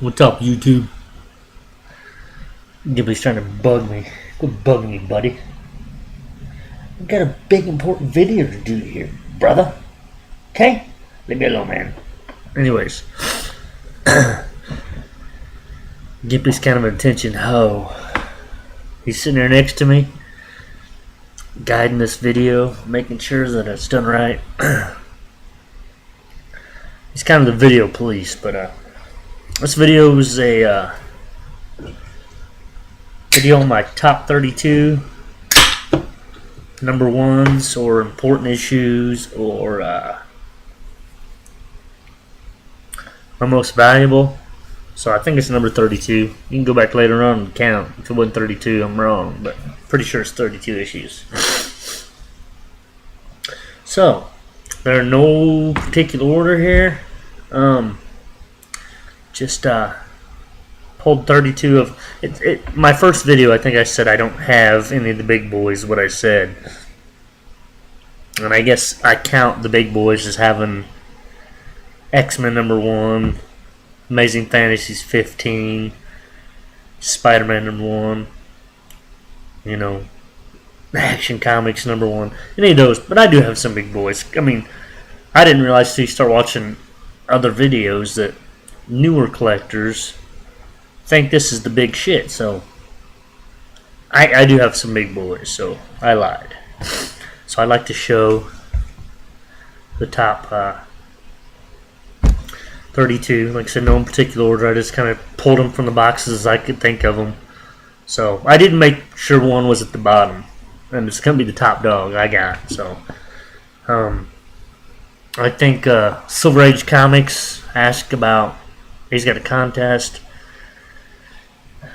What's up, YouTube? Ghibli's trying to bug me. Quit bugging me, buddy. I've got a big, important video to do here, brother. Okay? Leave me alone, man. Anyways. Ghibli's kind of an attention hoe. He's sitting there next to me, guiding this video, making sure that it's done right. He's kind of the video police, but this video was a video on my top 32 number ones or important issues or my most valuable. So I think it's number 32. You can go back later on and count. If it wasn't 32, I'm wrong, but I'm pretty sure it's 32 issues. So there are no particular order here. Just pulled 32 of it. My first video, I think I said I don't have any of the big boys. What I said, and I guess I count the big boys as having X-Men number 1, Amazing Fantasies 15, Spider-Man number 1. You know, Action Comics number 1. Any of those, but I do have some big boys. I mean, I didn't realize till you start watching other videos that newer collectors think this is the big shit. So I do have some big boys, so I lied. So I like to show the top 32. Like I said, no in particular order. I just kind of pulled them from the boxes as I could think of them. So I didn't make sure one was at the bottom, and it's gonna be the top dog I got. So I think Silver Age Comics asked about. He's got a contest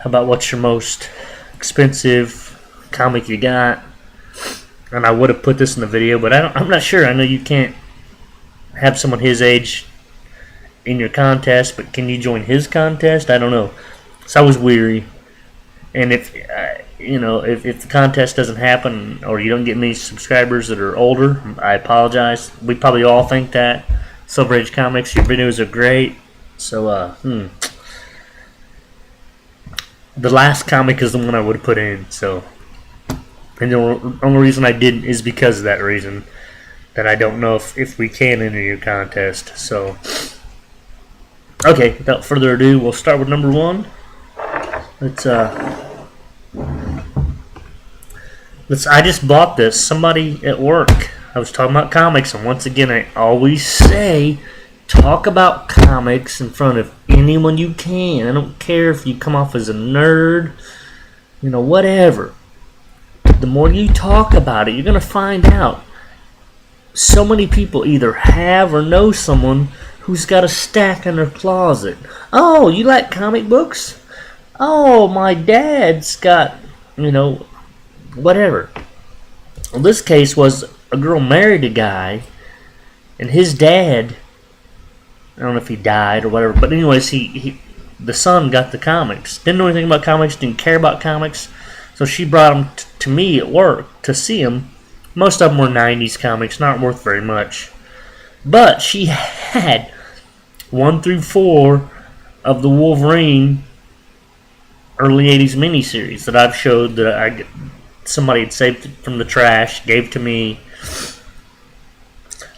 about what's your most expensive comic you got, and I would have put this in the video, but I'm not sure. I know you can't have someone his age in your contest, but can you join his contest? I don't know. So I was weary, and if if the contest doesn't happen or you don't get many subscribers that are older, I apologize. We probably all think that. Silver Age Comics, your videos are great. So the last comic is the one I would have put in. So, and the only reason I didn't is because of that reason, that I don't know if we can enter your contest. So, okay, without further ado, we'll start with number 1. I just bought this. Somebody at work. I was talking about comics, and once again, I always say, talk about comics in front of anyone you can. I don't care if you come off as a nerd, whatever. The more you talk about it, you're going to find out. So many people either have or know someone who's got a stack in their closet. Oh, you like comic books? Oh, my dad's got, whatever. Well, this case was a girl married a guy, and his dad, I don't know if he died or whatever, but anyways, the son got the comics. Didn't know anything about comics, didn't care about comics, so she brought them to me at work to see them. Most of them were 90s comics, not worth very much. But she had 1 through 4 of the Wolverine early 80s miniseries that I've showed that somebody had saved from the trash, gave to me.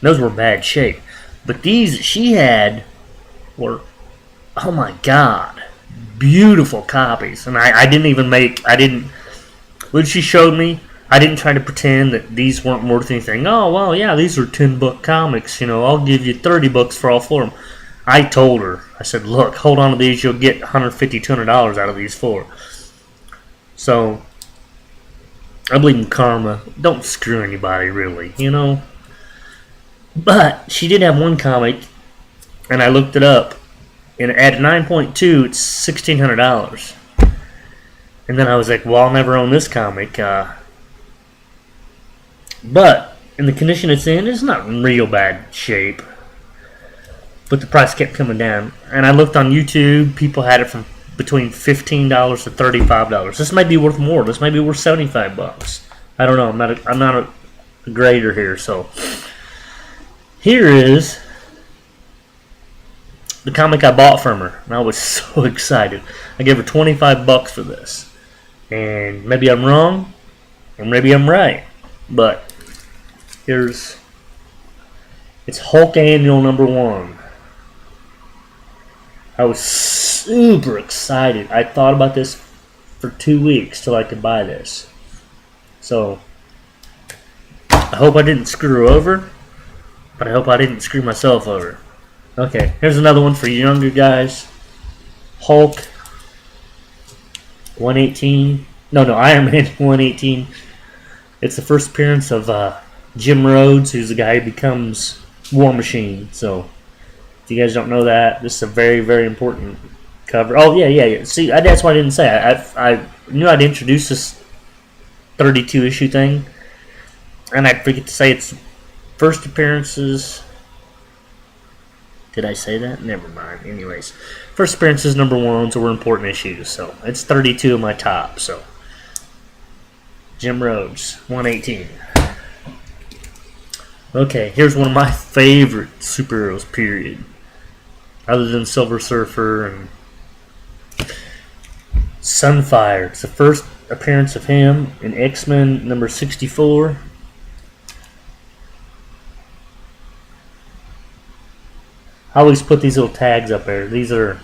Those were bad shape. But these that she had were, oh my god, beautiful copies. And when she showed me, I didn't try to pretend that these weren't worth anything. Oh, well, yeah, these are $10 comics. I'll give you $30 for all 4 of them. I told her, I said, look, hold on to these. You'll get $150, $200 out of these 4. So, I believe in karma. Don't screw anybody, really, But she did have one comic, and I looked it up, and at 9.2, it's $1,600. And then I was like, well, I'll never own this comic. But in the condition it's in, it's not in real bad shape. But the price kept coming down, and I looked on YouTube. People had it from between $15 to $35. This might be worth more. This might be worth $75. I don't know. I'm not a grader here, so. Here is the comic I bought from her, and I was so excited. I gave her $25 for this, and maybe I'm wrong, or maybe I'm right, but it's Hulk Annual #1. I was super excited. I thought about this for 2 weeks till I could buy this. So, I hope I didn't screw her over, but I hope I didn't screw myself over. Okay, here's another one for you younger guys. Hulk 118. No, Iron Man 118. It's the first appearance of Jim Rhodes, who's the guy who becomes War Machine. So, if you guys don't know that, this is a very, very important cover. Oh, yeah. See, that's why I didn't say it. I knew I'd introduce this 32 issue thing, and I'd forget to say it's first appearances. Did I say that? Never mind. Anyways, first appearances #1s were important issues, so it's 32 of my top. So, Jim Rhodes, 118. Okay, here's one of my favorite superheroes, period. Other than Silver Surfer and Sunfire. It's the first appearance of him in X-Men #64. I always put these little tags up there. These are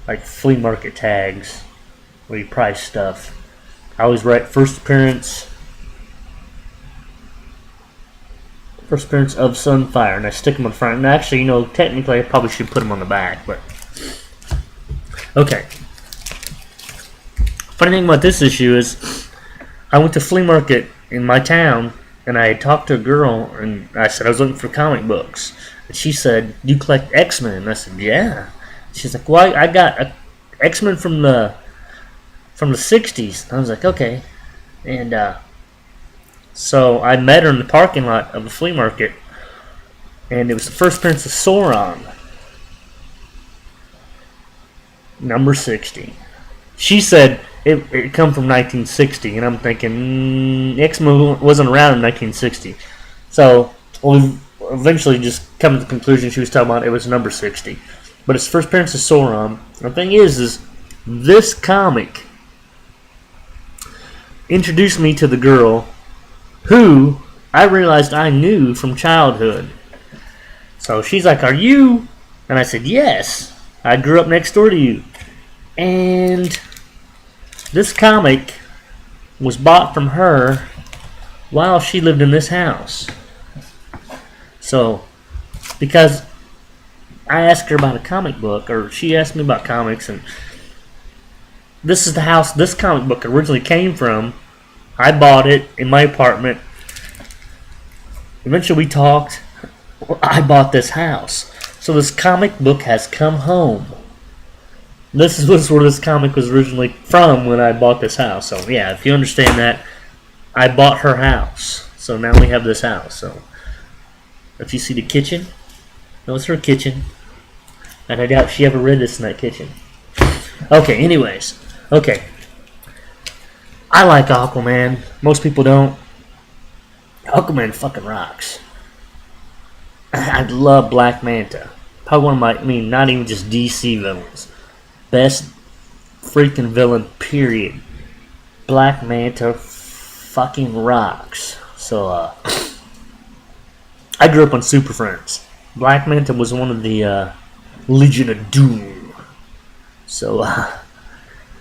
like flea market tags where you price stuff. I always write first appearance of Sunfire, and I stick them on the front. And actually, technically I probably should put them on the back, but okay. Funny thing about this issue is I went to flea market in my town, and I had talked to a girl, and I said I was looking for comic books. And she said, "You collect X-Men?" And I said, "Yeah." She's like, "Well, I got a X-Men from the 60s." And I was like, "Okay." And so I met her in the parking lot of the flea market, and it was the first appearance of Sauron, #60. She said it come from 1960, and I'm thinking X-Men wasn't around in 1960. So we eventually just come to the conclusion she was talking about it was #60. But it's first appearance of Sauron. The thing is this comic introduced me to the girl who I realized I knew from childhood. So she's like, "Are you?" And I said, "Yes. I grew up next door to you." And this comic was bought from her while she lived in this house. So, because I asked her about a comic book, or she asked me about comics, and this is the house this comic book originally came from. I bought it in my apartment. Eventually we talked. I bought this house. So this comic book has come home. This was where this comic was originally from when I bought this house. So yeah, if you understand that, I bought her house. So now we have this house. So if you see the kitchen, that was her kitchen. And I doubt she ever read this in that kitchen. Okay, anyways. Okay. I like Aquaman. Most people don't. Aquaman fucking rocks. I love Black Manta. Probably one of my, not even just DC villains. Best freaking villain, period. Black Manta fucking rocks. So, I grew up on Super Friends. Black Manta was one of the Legion of Doom. So,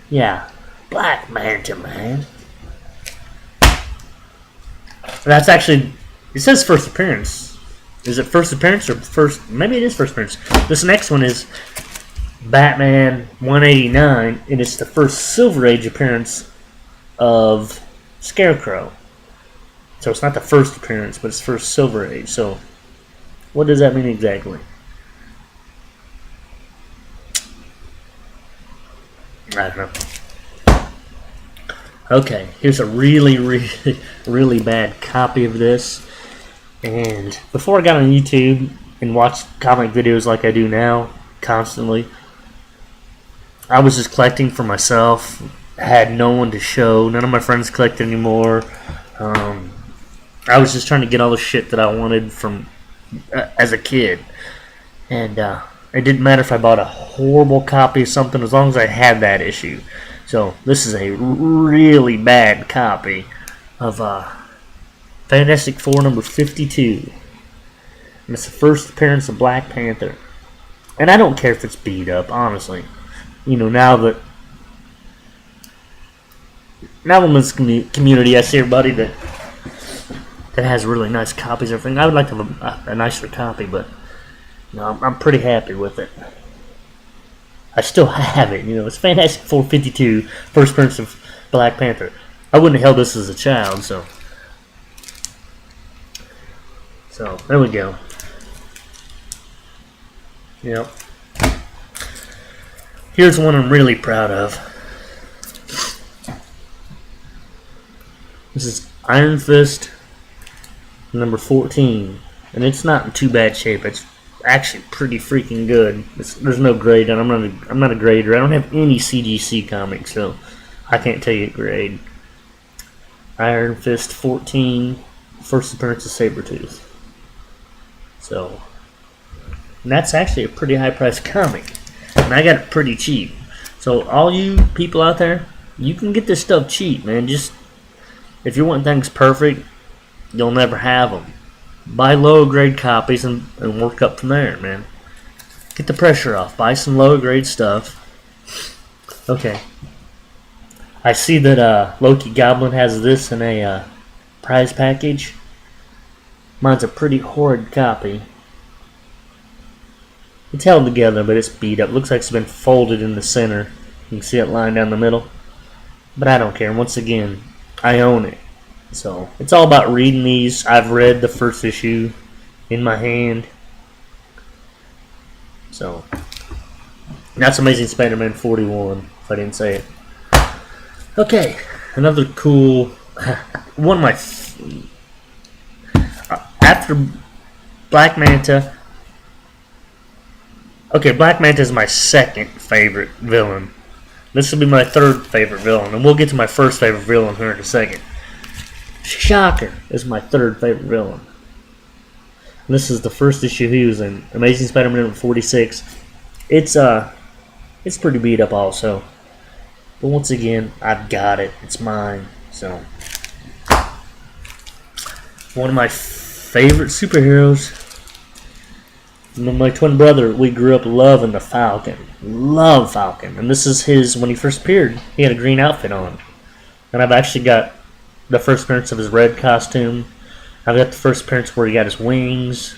yeah. Black Manta, man. That's actually, it says first appearance. Is it first appearance or first? Maybe it is first appearance. This next one is Batman 189, and it's the first Silver Age appearance of Scarecrow. So it's not the first appearance, but it's first Silver Age. So what does that mean exactly? I don't know. Okay, here's a really bad copy of this. And before I got on YouTube and watched comic videos like I do now, constantly, I was just collecting for myself. I had no one to show. None of my friends collect anymore. I was just trying to get all the shit that I wanted from as a kid. And it didn't matter if I bought a horrible copy of something as long as I had that issue. So this is a really bad copy of Fantastic Four number 52. And it's the first appearance of Black Panther. And I don't care if it's beat up, honestly. You know, now in this community, I see everybody that has really nice copies of everything. I would like to have a nicer copy, but no, I'm pretty happy with it. I still have it. You know, it's Fantastic Four 52, first appearance of Black Panther. I wouldn't have held this as a child, so there we go. Yep. Here's one I'm really proud of. This is Iron Fist number 14, and it's not in too bad shape. It's actually pretty freaking good. There's no grade, and I'm not a grader. I don't have any CGC comics, so I can't tell you a grade. Iron Fist 14, first appearance of Sabretooth. So, and that's actually a pretty high priced comic, and I got it pretty cheap. So all you people out there, you can get this stuff cheap, man. Just if you want things perfect, you'll never have them. Buy low grade copies and work up from there, man. Get the pressure off. Buy some low grade stuff. Okay. I see that Loki Goblin has this in a prize package. Mine's a pretty horrid copy. It's held together, but it's beat up. Looks like it's been folded in the center. You can see it lying down the middle. But I don't care. Once again, I own it. So, it's all about reading these. I've read the first issue in my hand. So, that's Amazing Spider-Man 41, if I didn't say it. Okay, another cool... one of my... after Black Manta... Okay, Black Manta is my second favorite villain. This will be my third favorite villain, and we'll get to my first favorite villain here in a second. Shocker is my third favorite villain. And this is the first issue he was in, Amazing Spider-Man number 46. It's pretty beat up also. But once again, I've got it. It's mine. So, one of my favorite superheroes. My twin brother, we grew up loving the Falcon. Love Falcon. And this is his, when he first appeared, he had a green outfit on. And I've actually got the first appearance of his red costume. I've got the first appearance where he got his wings.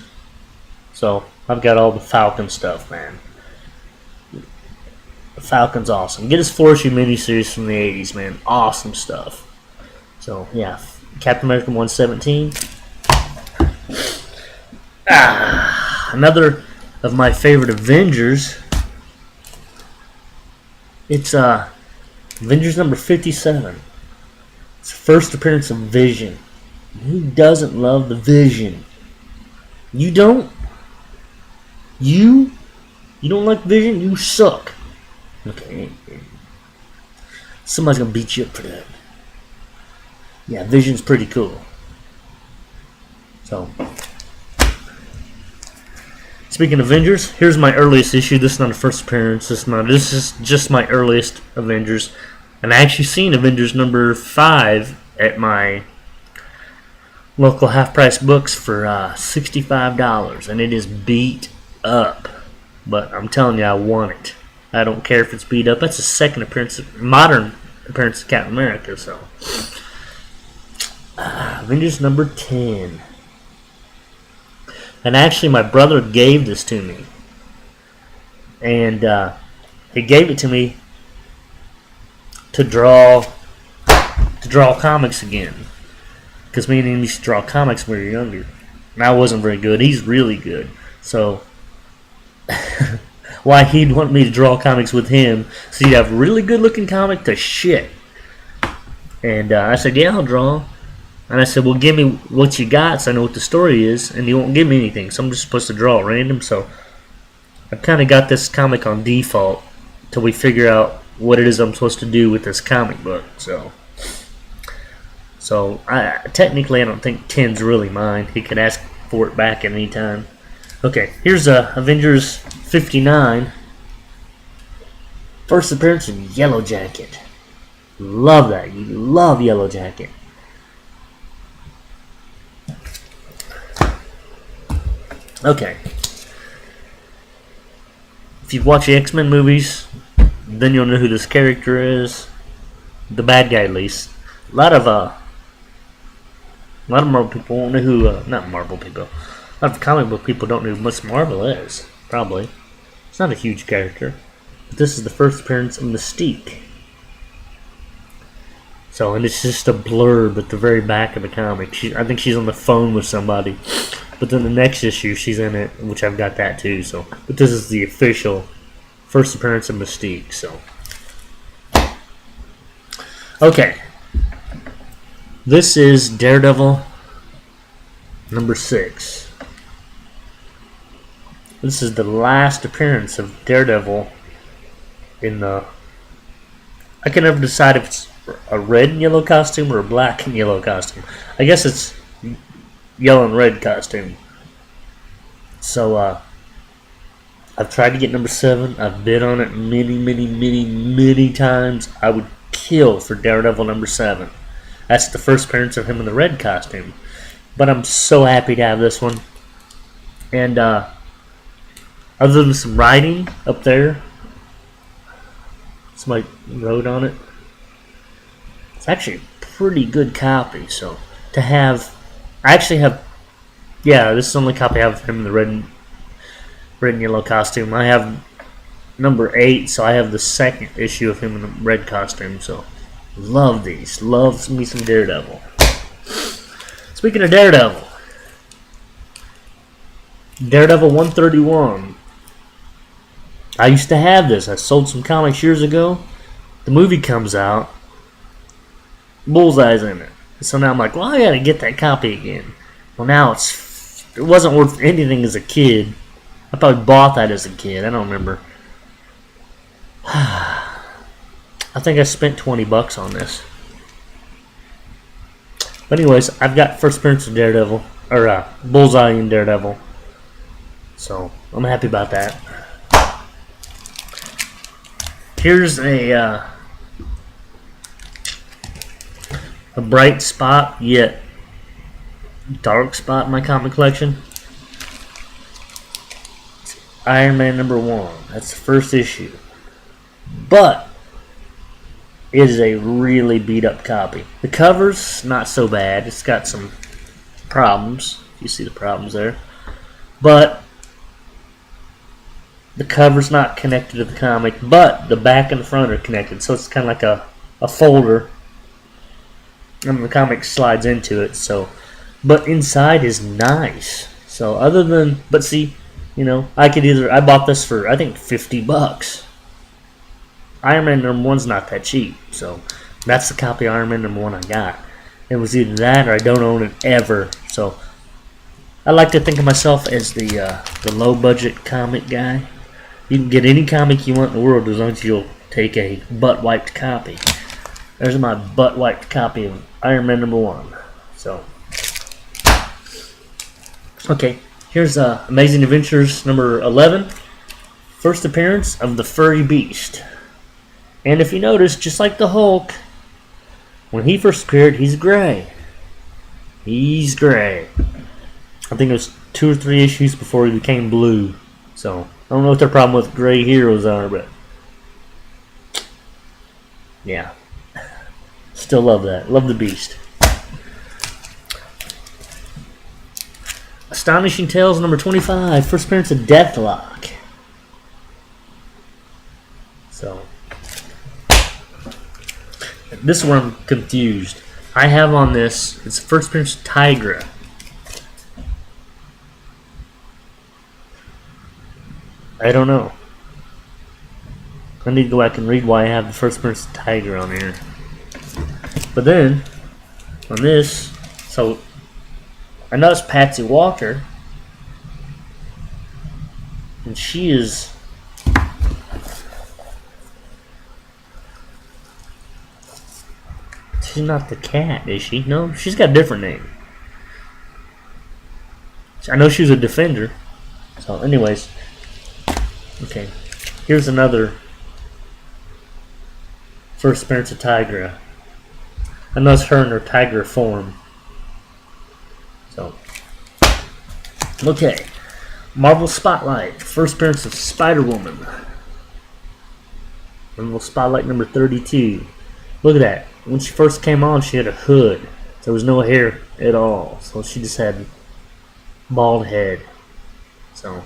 So, I've got all the Falcon stuff, man. The Falcon's awesome. Get his 4-issue miniseries from the 80s, man. Awesome stuff. So, yeah. Captain America 117. Another of my favorite Avengers. It's Avengers number 57. It's the first appearance of Vision. Who doesn't love the Vision? You don't? You don't like Vision? You suck. Okay. Somebody's gonna beat you up for that. Yeah, Vision's pretty cool. So, speaking of Avengers, here's my earliest issue. This is not a first appearance. This is just my earliest Avengers. And I actually seen Avengers number 5 at my local half-price books for $65. And it is beat up. But I'm telling you, I want it. I don't care if it's beat up. That's the second appearance, modern appearance of Captain America. So, Avengers number 10. And actually, my brother gave this to me. And he gave it to me to draw comics again. Because me and him used to draw comics when we were younger. And I wasn't very good. He's really good. So, why he'd want me to draw comics with him, so he'd have a really good looking comic to shit. And I said, yeah, I'll draw. And I said, well, give me what you got so I know what the story is. And he won't give me anything, so I'm just supposed to draw random. So I've kind of got this comic on default till we figure out what it is I'm supposed to do with this comic book. So technically I don't think 10's really mine. He could ask for it back at any time. Okay, here's Avengers 59. First appearance of Yellow Jacket. Love that. You love Yellow Jacket. Okay. If you've watched the X-Men movies, then you'll know who this character is. The bad guy, at least. A lot of Marvel people won't know who. Not Marvel people. A lot of comic book people don't know who Miss Marvel is. Probably. It's not a huge character. But this is the first appearance of Mystique. So, and it's just a blurb at the very back of the comic. I think she's on the phone with somebody. But then the next issue, she's in it, which I've got that too. So, but this is the official first appearance of Mystique. So, okay, this is Daredevil number 6. This is the last appearance of Daredevil in the. I can never decide if it's a red and yellow costume or a black and yellow costume. I guess it's yellow and red costume. So I've tried to get number 7. I've bid on it many times. I would kill for Daredevil number 7. That's the first appearance of him in the red costume. But I'm so happy to have this one. And other than some writing up there, somebody wrote on it. It's actually a pretty good copy. So to have, I actually have, yeah, this is the only copy I have of him in the red and yellow costume. I have number 8, so I have the second issue of him in the red costume. So love these. Love me some Daredevil. Speaking of Daredevil, Daredevil 131. I used to have this. I sold some comics years ago. The movie comes out. Bullseye's in it. So now I'm like, well, I gotta get that copy again. Well, now it wasn't worth anything as a kid. I probably bought that as a kid. I don't remember. I think I spent $20 on this. But anyways, I've got first appearance of Daredevil, or Bullseye in Daredevil. So I'm happy about that. Here's a bright spot, yet dark spot in my comic collection. It's Iron Man number 1. That's the first issue. But it is a really beat up copy. The cover's not so bad. It's got some problems. You see the problems there. But the cover's not connected to the comic, but the back and the front are connected. So it's kind of like a folder. And the comic slides into it. So, but inside is nice. So other than, but see, you know, I bought this for, I think, $50. Iron Man number 1's not that cheap. So that's the copy of Iron Man number 1 I got. It was either that or I don't own it ever. So I like to think of myself as the low budget comic guy. You can get any comic you want in the world as long as you'll take a butt wiped copy. There's my butt wiped copy of Iron Man number 1. So, okay, here's Amazing Adventures number 11. First appearance of the Furry Beast. And if you notice, just like the Hulk, when he first appeared, he's gray. He's gray. I think it was 2 or 3 issues before he became blue. So, I don't know what their problem with gray heroes are, but yeah. Still love that. Love the Beast. Astonishing Tales number 25. First appearance of Deathlock. So, this is where I'm confused. I have on this, it's the first appearance of Tigra. I don't know. I need to go back and read why I have the first appearance of Tigra on here. But then, on this, so I know it's Patsy Walker, and she is she's not the cat, is she? No, she's got a different name. I know she was a Defender. So, anyways, okay, here's another first appearance of Tigra. I know it's her in her Tiger form. So, okay, Marvel Spotlight, first appearance of Spider-Woman. Marvel Spotlight number 32. Look at that. When she first came on, she had a hood. There was no hair at all. So she just had bald head. So,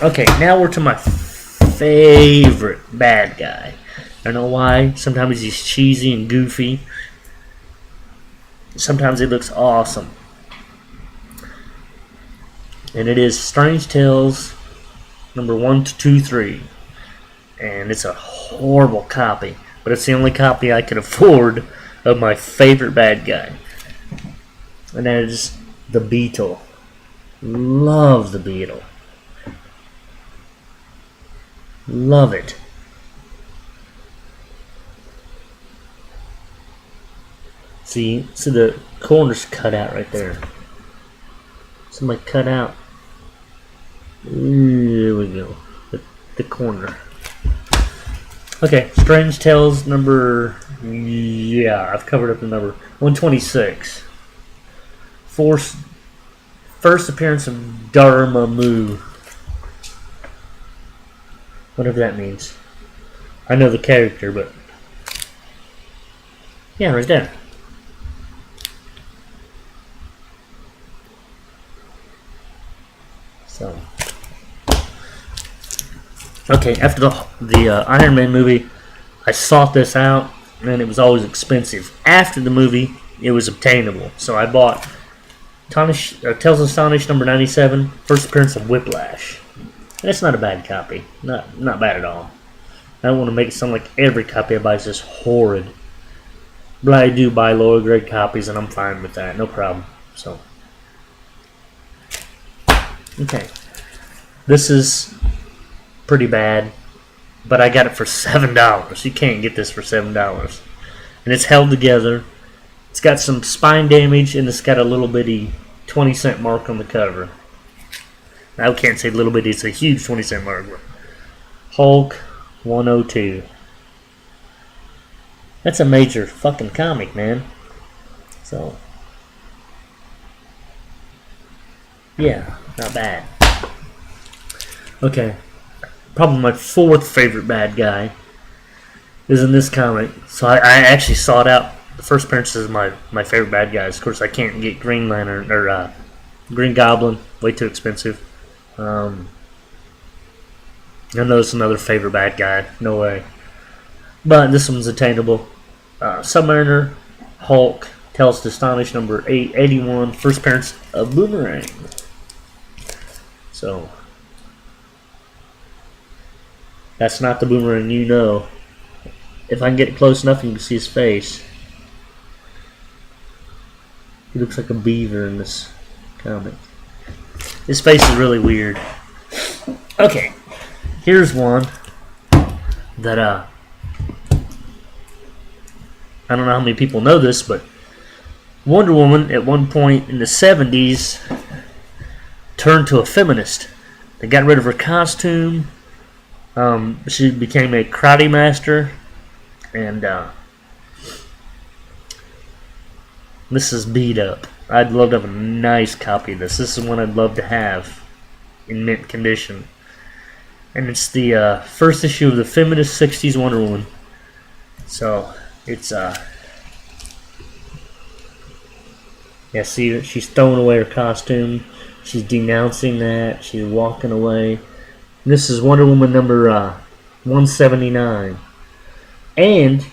okay, now we're to my favorite bad guy. I don't know why. Sometimes he's cheesy and goofy. Sometimes he looks awesome. And it is Strange Tales number 1 to 2, 3. And it's a horrible copy, but it's the only copy I could afford of my favorite bad guy. And that is the Beetle. Love the Beetle. Love it. See the corners cut out right there. Somebody cut out. There we go. The corner. Okay, Strange Tales number, yeah, I've covered up the number, 126. First appearance of Dormammu. Whatever that means. I know the character, but yeah, right there. So, okay, after the Iron Man movie, I sought this out, and it was always expensive. After the movie, it was obtainable, so I bought Tales of Astonish number 97, first appearance of Whiplash. And it's not a bad copy, not bad at all. I don't want to make it sound like every copy I buy is just horrid, but I do buy lower grade copies, and I'm fine with that, no problem. So, okay, this is pretty bad, but I got it for $7. You can't get this for $7. And it's held together. It's got some spine damage, and it's got a little bitty 20-cent mark on the cover. I can't say little bitty, it's a huge 20-cent mark. Hulk 102. That's a major fucking comic, man. So, yeah, not bad. Okay. Probably my fourth favorite bad guy is in this comic. So I actually sought out the first appearances of my favorite bad guys. Of course, I can't get Green Lantern or Green Goblin. Way too expensive. I know it's another favorite bad guy. No way. But this one's attainable. Submariner, Hulk, Tales to Astonish number 881. First appearance of Boomerang. So, that's not the Boomerang you know. If I can get it close enough, you can see his face. He looks like a beaver in this comic. His face is really weird. Okay, here's one that I don't know how many people know this, but Wonder Woman at one point in the 70s turned to a feminist. They got rid of her costume. She became a karate master, and this is beat up. I'd love to have a nice copy of this. This is one I'd love to have in mint condition. And it's the first issue of the feminist 60s Wonder Woman. So, it's, yeah, see, she's throwing away her costume. She's denouncing that. She's walking away. This is Wonder Woman number 179. And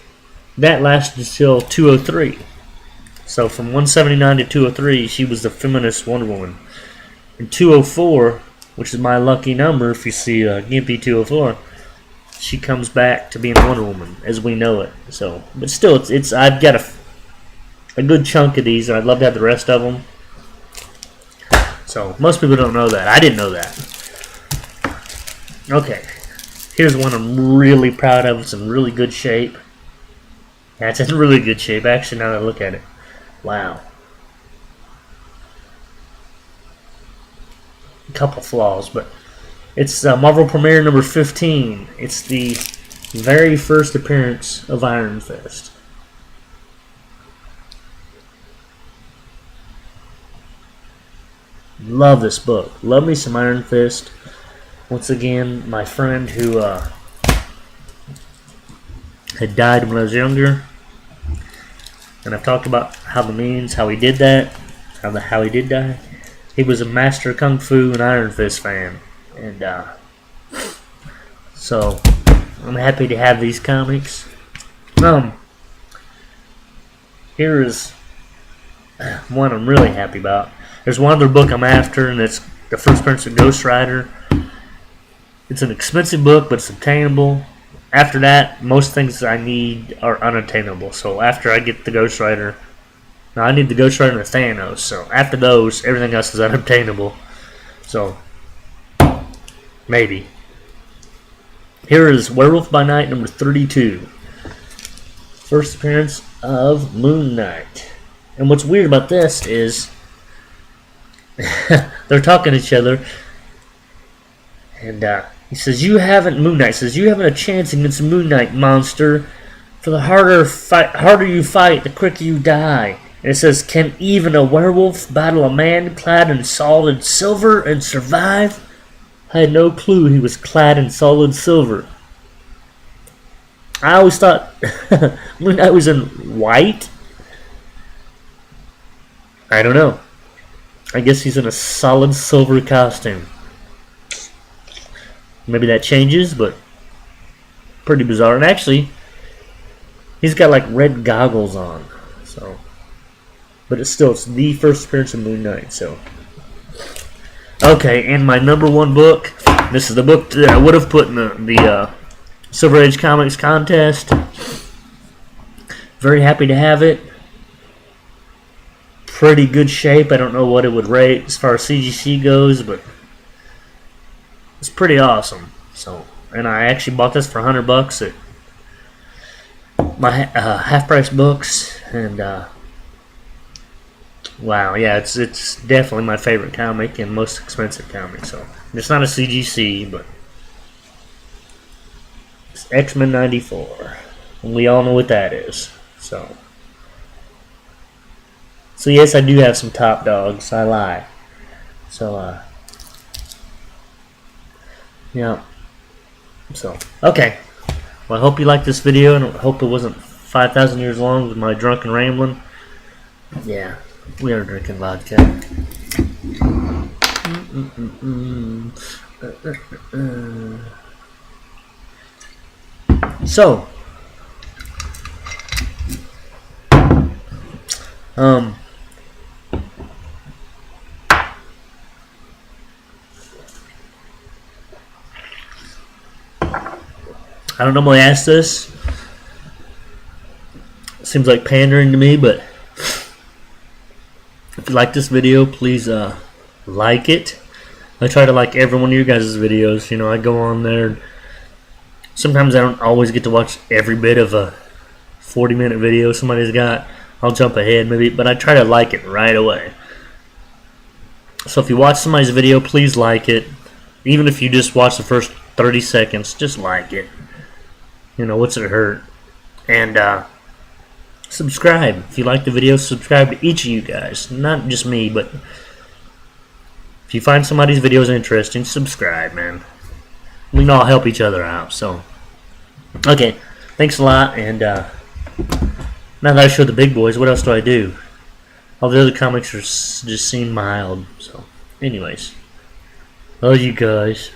that lasted until 203. So from 179 to 203, she was the feminist Wonder Woman. In 204, which is my lucky number, if you see Gimpy 204, she comes back to being Wonder Woman as we know it. So, but still, it's I've got a good chunk of these, and I'd love to have the rest of them. So most people don't know that. I didn't know that. Okay, here's one I'm really proud of. It's in really good shape. Yeah, it's in really good shape. Actually, now that I look at it, wow. a couple flaws, but it's Marvel Premiere number 15. It's the very first appearance of Iron Fist. Love this book. Love me some Iron Fist. Once again, my friend who had died when I was younger, and I've talked about how he did that, how he did die. He was a master Kung Fu and Iron Fist fan, and so I'm happy to have these comics. Here is one I'm really happy about. There's one other book I'm after, and it's the first appearance of Ghost Rider. It's an expensive book, but it's obtainable. After that, most things I need are unattainable. So after I get the Ghost Rider, now I need the Ghost Rider and the Thanos. So after those, everything else is unobtainable. So maybe. Here is Werewolf by Night number 32. First appearance of Moon Knight. And what's weird about this is they're talking to each other, and he says, Moon Knight says, "You haven't a chance against Moon Knight, monster. For the harder you fight, the quicker you die." And it says, "Can even a werewolf battle a man clad in solid silver and survive?" I had no clue he was clad in solid silver. I always thought Moon Knight was in white. I don't know. I guess he's in a solid silver costume. Maybe that changes, but pretty bizarre. And actually, he's got like red goggles on. So, but it's the first appearance of Moon Knight. So, okay, and my number one book. This is the book that I would have put in the Silver Age Comics contest. Very happy to have it. Pretty good shape. I don't know what it would rate as far as CGC goes, but it's pretty awesome. So, and I actually bought this for $100 at my half-price books, and wow, yeah, it's definitely my favorite comic and most expensive comic. So it's not a CGC, but it's X-Men '94, and we all know what that is. So yes, I do have some top dogs. I lie. So yeah. So, okay. Well, I hope you liked this video, and I hope it wasn't 5,000 years long with my drunken rambling. Yeah, we are drinking vodka. So, I don't normally ask this. Seems like pandering to me, but if you like this video, please like it. I try to like every one of your guys' videos. You know, I go on there. Sometimes I don't always get to watch every bit of a 40-minute video somebody's got. I'll jump ahead maybe, but I try to like it right away. So if you watch somebody's video, please like it. Even if you just watch the first 30 seconds, just like it. You know, what's it hurt? And subscribe. If you like the video, subscribe to each of you guys. Not just me, but if you find somebody's videos interesting, subscribe, man. We can all help each other out. So, okay. Thanks a lot. And now that I showed the big boys, what else do I do? All the other comics just seem mild. So, anyways. Love you guys.